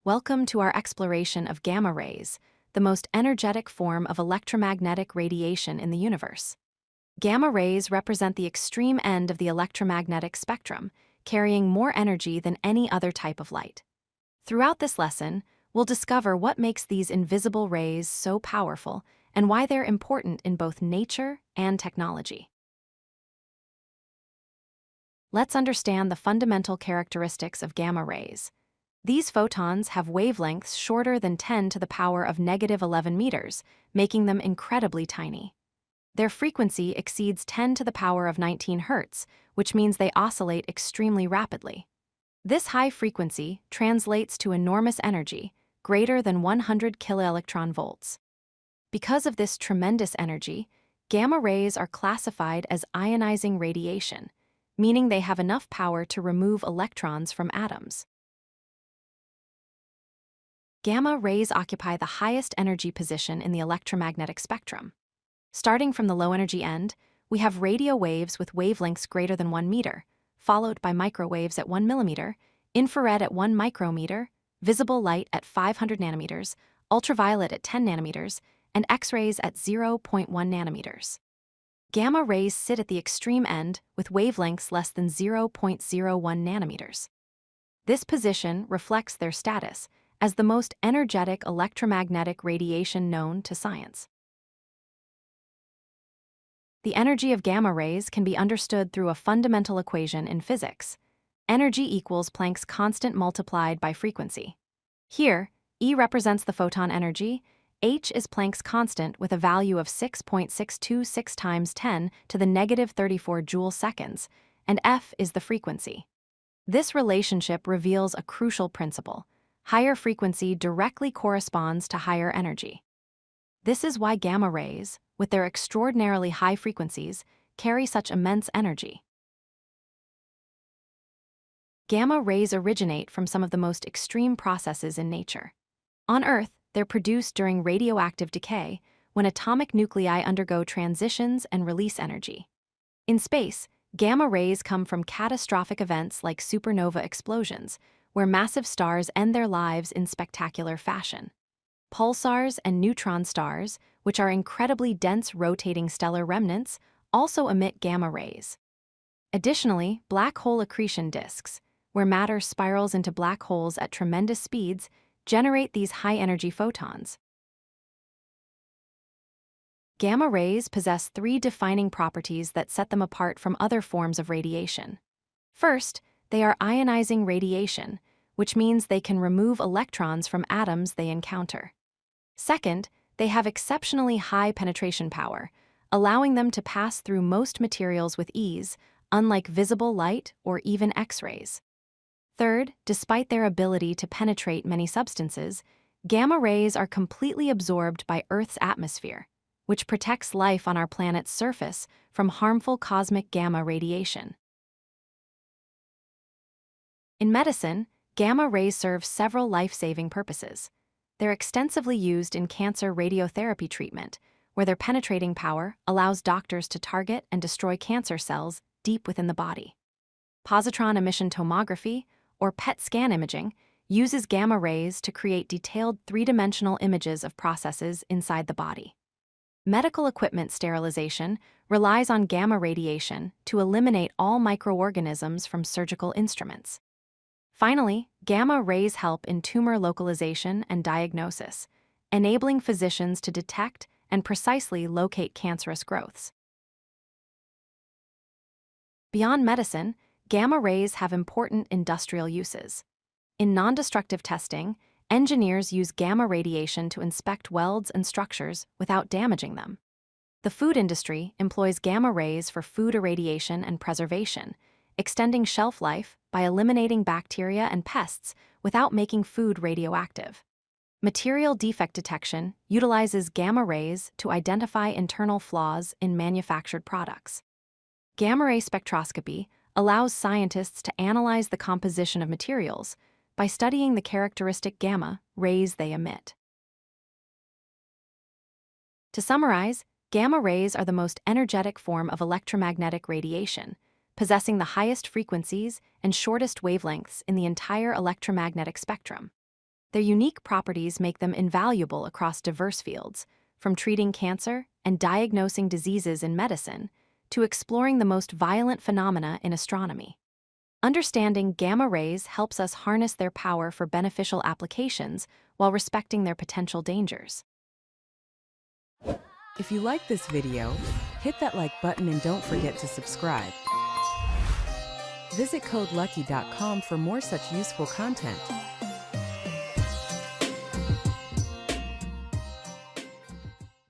Welcome to our exploration of gamma rays, the most energetic form of electromagnetic radiation in the universe. Gamma rays represent the extreme end of the electromagnetic spectrum, carrying more energy than any other type of light. Throughout this lesson, we'll discover what makes these invisible rays so powerful and why they're important in both nature and technology. Let's understand the fundamental characteristics of gamma rays. These photons have wavelengths shorter than 10 to the power of -11 meters, making them incredibly tiny. Their frequency exceeds 10 to the power of 19 hertz, which means they oscillate extremely rapidly. This high frequency translates to enormous energy, greater than 100 kiloelectron volts. Because of this tremendous energy, gamma rays are classified as ionizing radiation, meaning they have enough power to remove electrons from atoms. Gamma rays occupy the highest energy position in the electromagnetic spectrum. Starting from the low-energy end, we have radio waves with wavelengths greater than 1 meter, followed by microwaves at 1 millimeter, infrared at 1 micrometer, visible light at 500 nanometers, ultraviolet at 10 nanometers, and X-rays at 0.1 nanometers. Gamma rays sit at the extreme end with wavelengths less than 0.01 nanometers. This position reflects their status as the most energetic electromagnetic radiation known to science. The energy of gamma rays can be understood through a fundamental equation in physics. Energy equals Planck's constant multiplied by frequency. Here, E represents the photon energy, H is Planck's constant with a value of 6.626 times 10 to the -34 joule seconds, and F is the frequency. This relationship reveals a crucial principle. Higher frequency directly corresponds to higher energy. This is why gamma rays, with their extraordinarily high frequencies, carry such immense energy. Gamma rays originate from some of the most extreme processes in nature. On Earth, they're produced during radioactive decay, when atomic nuclei undergo transitions and release energy. In space, gamma rays come from catastrophic events like supernova explosions, where massive stars end their lives in spectacular fashion. Pulsars and neutron stars, which are incredibly dense rotating stellar remnants, also emit gamma rays. Additionally, black hole accretion disks, where matter spirals into black holes at tremendous speeds, generate these high-energy photons. Gamma rays possess three defining properties that set them apart from other forms of radiation. First, they are ionizing radiation, which means they can remove electrons from atoms they encounter. Second, they have exceptionally high penetration power, allowing them to pass through most materials with ease, unlike visible light or even X-rays. Third, despite their ability to penetrate many substances, gamma rays are completely absorbed by Earth's atmosphere, which protects life on our planet's surface from harmful cosmic gamma radiation. In medicine, gamma rays serve several life-saving purposes. They're extensively used in cancer radiotherapy treatment, where their penetrating power allows doctors to target and destroy cancer cells deep within the body. Positron emission tomography, or PET scan imaging, uses gamma rays to create detailed three-dimensional images of processes inside the body. Medical equipment sterilization relies on gamma radiation to eliminate all microorganisms from surgical instruments. Finally, gamma rays help in tumor localization and diagnosis, enabling physicians to detect and precisely locate cancerous growths. Beyond medicine, gamma rays have important industrial uses. In non-destructive testing, engineers use gamma radiation to inspect welds and structures without damaging them. The food industry employs gamma rays for food irradiation and preservation, extending shelf life by eliminating bacteria and pests without making food radioactive. Material defect detection utilizes gamma rays to identify internal flaws in manufactured products. Gamma ray spectroscopy allows scientists to analyze the composition of materials by studying the characteristic gamma rays they emit. To summarize, gamma rays are the most energetic form of electromagnetic radiation, possessing the highest frequencies and shortest wavelengths in the entire electromagnetic spectrum. Their unique properties make them invaluable across diverse fields, from treating cancer and diagnosing diseases in medicine to exploring the most violent phenomena in astronomy. Understanding gamma rays helps us harness their power for beneficial applications while respecting their potential dangers. If you like this video, hit that like button and don't forget to subscribe. Visit codelucky.com for more such useful content.